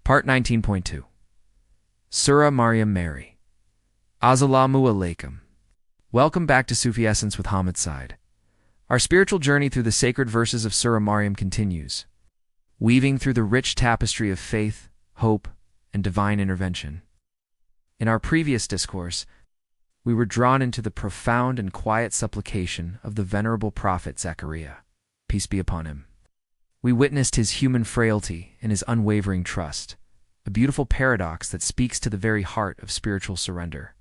Part 19.2 Surah Maryam Mary. Assalamu alaikum. Welcome back to Sufi Essence with Hammad Syed. Our spiritual journey through the sacred verses of Surah Maryam continues, weaving through the rich tapestry of faith, hope, and divine intervention. In our previous discourse, we were drawn into the profound and quiet supplication of the venerable Prophet Zakariya, peace be upon him. We witnessed his human frailty and his unwavering trust, a beautiful paradox that speaks to the very heart of spiritual surrender.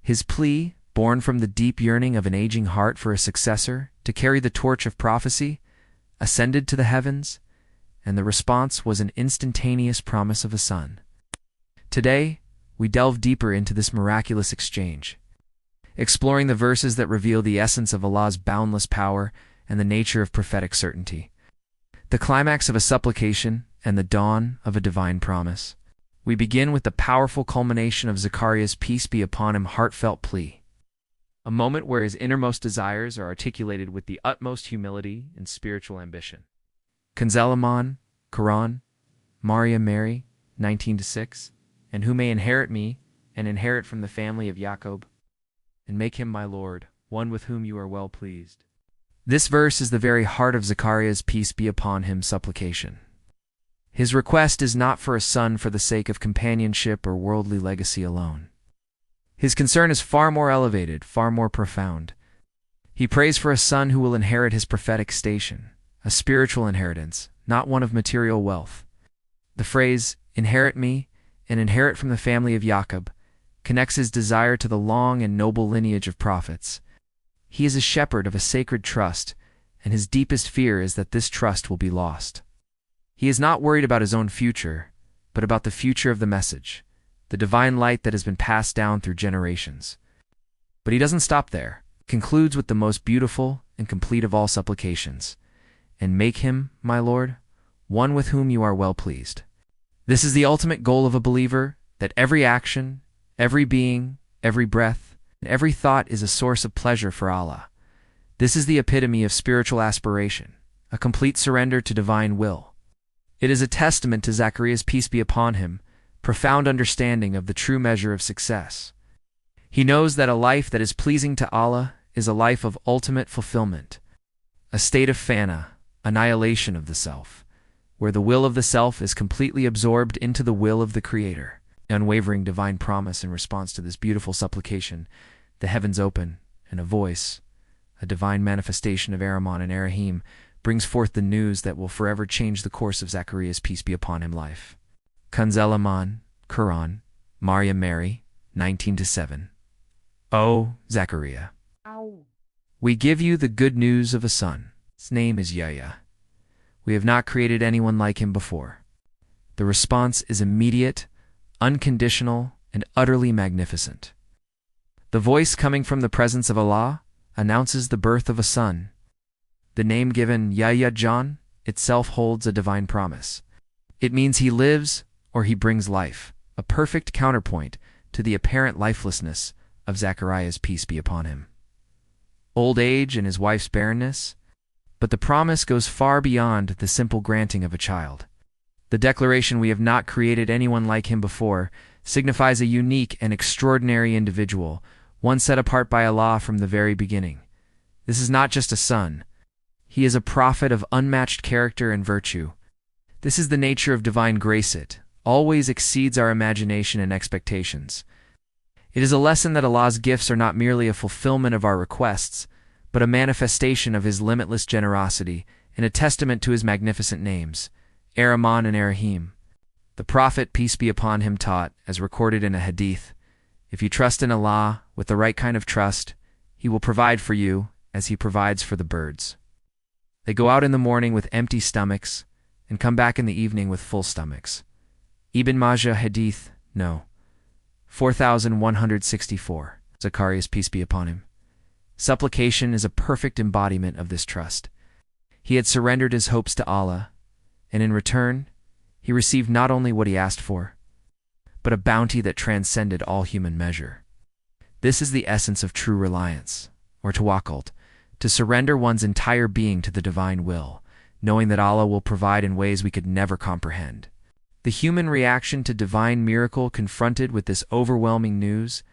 His plea, born from the deep yearning of an aging heart for a successor to carry the torch of prophecy, ascended to the heavens, and the response was an instantaneous promise of a son. Today, we delve deeper into this miraculous exchange, exploring the verses that reveal the essence of Allah's boundless power and the nature of prophetic certainty. The climax of a supplication and the dawn of a divine promise. We begin with the powerful culmination of Zakariya's peace be upon him heartfelt plea, a moment where his innermost desires are articulated with the utmost humility and spiritual ambition. Kanzul Iman, Quran, Maryam Mary, 19-6, and who may inherit me, and inherit from the family of Yaqub, and make him my Lord, one with whom you are well pleased. This verse is the very heart of Zakariya's peace be upon him supplication. His request is not for a son for the sake of companionship or worldly legacy alone. His concern is far more elevated, far more profound. He prays for a son who will inherit his prophetic station, a spiritual inheritance, not one of material wealth. The phrase, inherit me, and inherit from the family of Yaqub, connects his desire to the long and noble lineage of prophets. He is a shepherd of a sacred trust, and his deepest fear is that this trust will be lost. He is not worried about his own future, but about the future of the message, the divine light that has been passed down through generations. But he doesn't stop there. He concludes with the most beautiful and complete of all supplications, and make him, my Lord, one with whom you are well pleased. This is the ultimate goal of a believer, that every action, every being, every breath, and every thought is a source of pleasure for Allah. This is the epitome of spiritual aspiration, a complete surrender to divine will. It is a testament to Zakariya's peace be upon him, profound understanding of the true measure of success. He knows that a life that is pleasing to Allah is a life of ultimate fulfillment, a state of fana, annihilation of the self, where the will of the self is completely absorbed into the will of the Creator. Unwavering divine promise in response to this beautiful supplication, the heavens open, and a voice, a divine manifestation of Rahman and Rahim, brings forth the news that will forever change the course of Zakariya's peace be upon him life. Kanzul Iman, Quran, Maryam Mary, 19-7. O Zakariya, we give you the good news of a son. His name is Yahya. We have not created anyone like him before. The response is immediate, unconditional, and utterly magnificent. The voice coming from the presence of Allah announces the birth of a son. The name given, Yahya John, itself holds a divine promise. It means he lives or he brings life, a perfect counterpoint to the apparent lifelessness of Zakariya's peace be upon him. Old age and his wife's barrenness, but the promise goes far beyond the simple granting of a child. The declaration we have not created anyone like him before signifies a unique and extraordinary individual, one set apart by Allah from the very beginning. This is not just a son. He is a prophet of unmatched character and virtue. This is the nature of divine grace. It always exceeds our imagination and expectations. It is a lesson that Allah's gifts are not merely a fulfillment of our requests, but a manifestation of his limitless generosity and a testament to his magnificent names, Rahman and Rahim. The Prophet, peace be upon him, taught, as recorded in a Hadith, if you trust in Allah with the right kind of trust, he will provide for you as he provides for the birds. They go out in the morning with empty stomachs and come back in the evening with full stomachs. Ibn Majah Hadith, no. 4164. Zakariya's peace be upon him. Supplication is a perfect embodiment of this trust. He had surrendered his hopes to Allah, and in return, he received not only what he asked for, but a bounty that transcended all human measure. This is the essence of true reliance, or tawakkul, to surrender one's entire being to the divine will, knowing that Allah will provide in ways we could never comprehend. The human reaction to divine miracle confronted with this overwhelming news,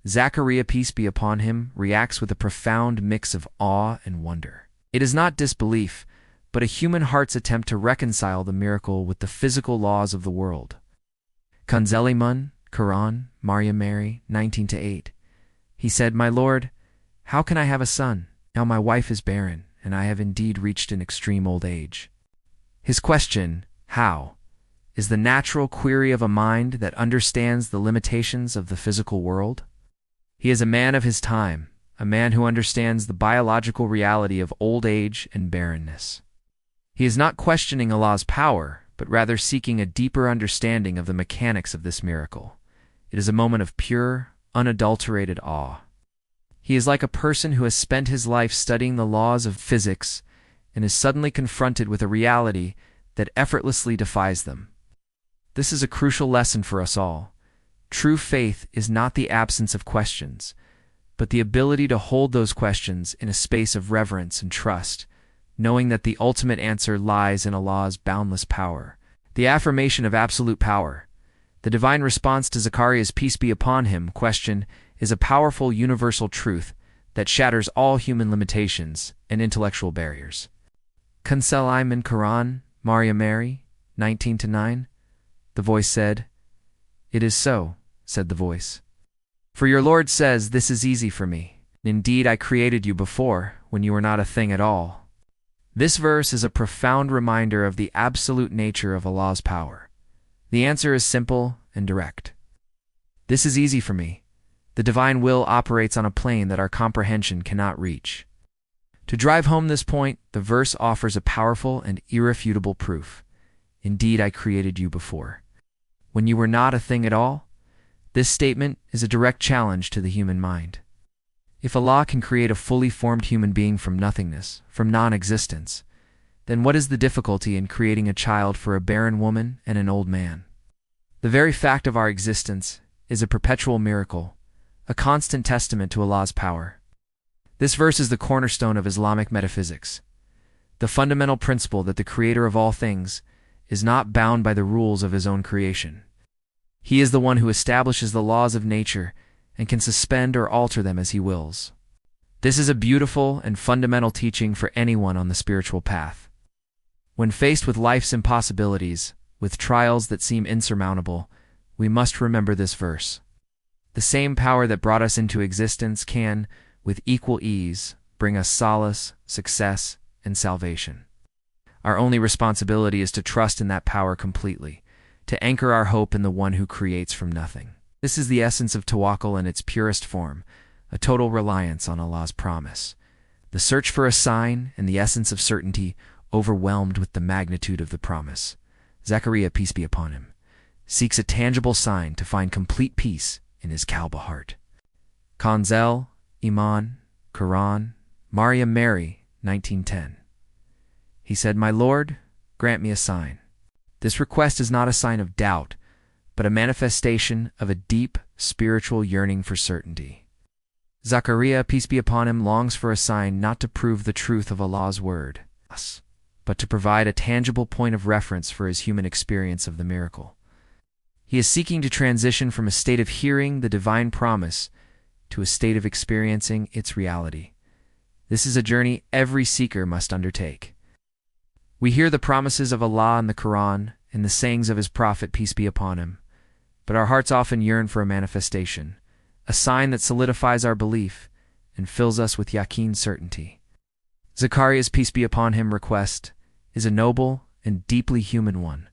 Zakariya, peace be upon him, reacts with a profound mix of awe and wonder. It is not disbelief, but a human heart's attempt to reconcile the miracle with the physical laws of the world. Kanzul Iman, Quran, Maryam Mary, 19-8. He said, "My Lord, how can I have a son? Now my wife is barren, and I have indeed reached an extreme old age." His question, how, is the natural query of a mind that understands the limitations of the physical world. He is a man of his time, a man who understands the biological reality of old age and barrenness. He is not questioning Allah's power, but rather seeking a deeper understanding of the mechanics of this miracle. It is a moment of pure, unadulterated awe. He is like a person who has spent his life studying the laws of physics and is suddenly confronted with a reality that effortlessly defies them. This is a crucial lesson for us all. True faith is not the absence of questions, but the ability to hold those questions in a space of reverence and trust, knowing that the ultimate answer lies in Allah's boundless power. The affirmation of absolute power. The divine response to Zakariya's peace be upon him question is a powerful universal truth that shatters all human limitations and intellectual barriers. Kanzul Iman, Quran, Maryam Mary, 19-9. The voice said, "It is so," said the voice. "For your Lord says, this is easy for me. Indeed, I created you before, when you were not a thing at all." This verse is a profound reminder of the absolute nature of Allah's power. The answer is simple and direct. This is easy for me. The divine will operates on a plane that our comprehension cannot reach. To drive home this point, the verse offers a powerful and irrefutable proof. Indeed, I created you before, when you were not a thing at all. This statement is a direct challenge to the human mind. If Allah can create a fully formed human being from nothingness, from non-existence, then what is the difficulty in creating a child for a barren woman and an old man? The very fact of our existence is a perpetual miracle, a constant testament to Allah's power. This verse is the cornerstone of Islamic metaphysics, the fundamental principle that the Creator of all things is not bound by the rules of His own creation. He is the one who establishes the laws of nature and can suspend or alter them as He wills. This is a beautiful and fundamental teaching for anyone on the spiritual path. When faced with life's impossibilities, with trials that seem insurmountable, we must remember this verse. The same power that brought us into existence can, with equal ease, bring us solace, success, and salvation. Our only responsibility is to trust in that power completely, to anchor our hope in the one who creates from nothing. This is the essence of tawakkul in its purest form, a total reliance on Allah's promise. The search for a sign and the essence of certainty overwhelmed with the magnitude of the promise. Zakariya, peace be upon him, seeks a tangible sign to find complete peace in his Kaaba heart. Kanzul Iman, Quran, Maryam Mary, 1910. He said, "My Lord, grant me a sign." This request is not a sign of doubt, but a manifestation of a deep spiritual yearning for certainty. Zakariya, peace be upon him, longs for a sign not to prove the truth of Allah's word, but to provide a tangible point of reference for his human experience of the miracle. He is seeking to transition from a state of hearing the divine promise to a state of experiencing its reality. This is a journey every seeker must undertake. We hear the promises of Allah in the Quran and the sayings of His Prophet, peace be upon him, but our hearts often yearn for a manifestation, a sign that solidifies our belief and fills us with yaqeen certainty. Zakariya's, peace be upon him, request is a noble and deeply human one,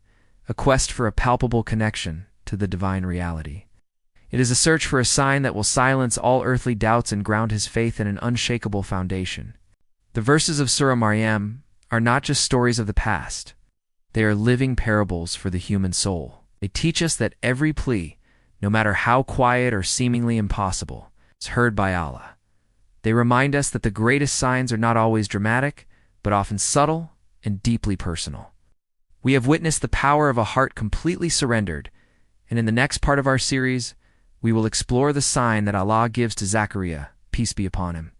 a quest for a palpable connection to the divine reality. It is a search for a sign that will silence all earthly doubts and ground his faith in an unshakable foundation. The verses of Surah Maryam are not just stories of the past. They are living parables for the human soul. They teach us that every plea, no matter how quiet or seemingly impossible, is heard by Allah. They remind us that the greatest signs are not always dramatic, but often subtle and deeply personal. We have witnessed the power of a heart completely surrendered, and in the next part of our series, we will explore the sign that Allah gives to Zakariya, peace be upon him,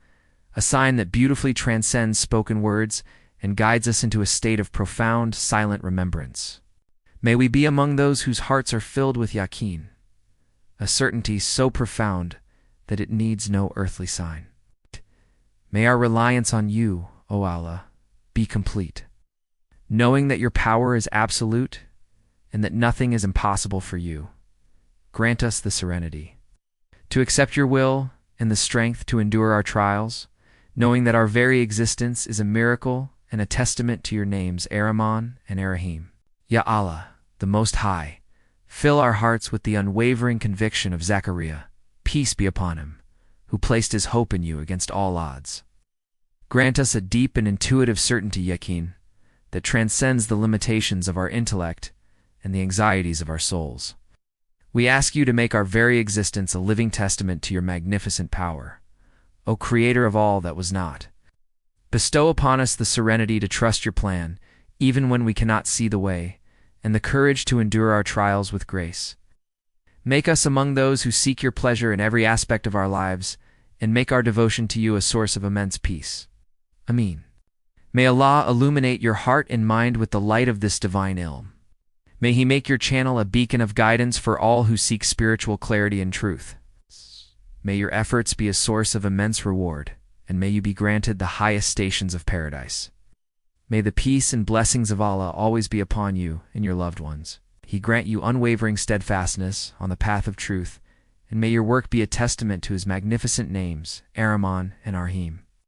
a sign that beautifully transcends spoken words and guides us into a state of profound, silent remembrance. May we be among those whose hearts are filled with yaqeen, a certainty so profound that it needs no earthly sign. May our reliance on you, O Allah, be complete, knowing that your power is absolute and that nothing is impossible for you. Grant us the serenity to accept your will and the strength to endure our trials, knowing that our very existence is a miracle and a testament to your names Ar-Rahman and Ar-Rahim. Ya Allah, the Most High, fill our hearts with the unwavering conviction of Zakariya, peace be upon him, who placed his hope in you against all odds. Grant us a deep and intuitive certainty, yaqeen, that transcends the limitations of our intellect and the anxieties of our souls. We ask you to make our very existence a living testament to your magnificent power, O Creator of all that was not. Bestow upon us the serenity to trust your plan, even when we cannot see the way, and the courage to endure our trials with grace. Make us among those who seek your pleasure in every aspect of our lives, and make our devotion to you a source of immense peace. Ameen. May Allah illuminate your heart and mind with the light of this divine ilm. May He make your channel a beacon of guidance for all who seek spiritual clarity and truth. May your efforts be a source of immense reward, and may you be granted the highest stations of paradise. May the peace and blessings of Allah always be upon you and your loved ones. He grant you unwavering steadfastness on the path of truth, and may your work be a testament to His magnificent names, Ar-Rahman and Ar-Rahim.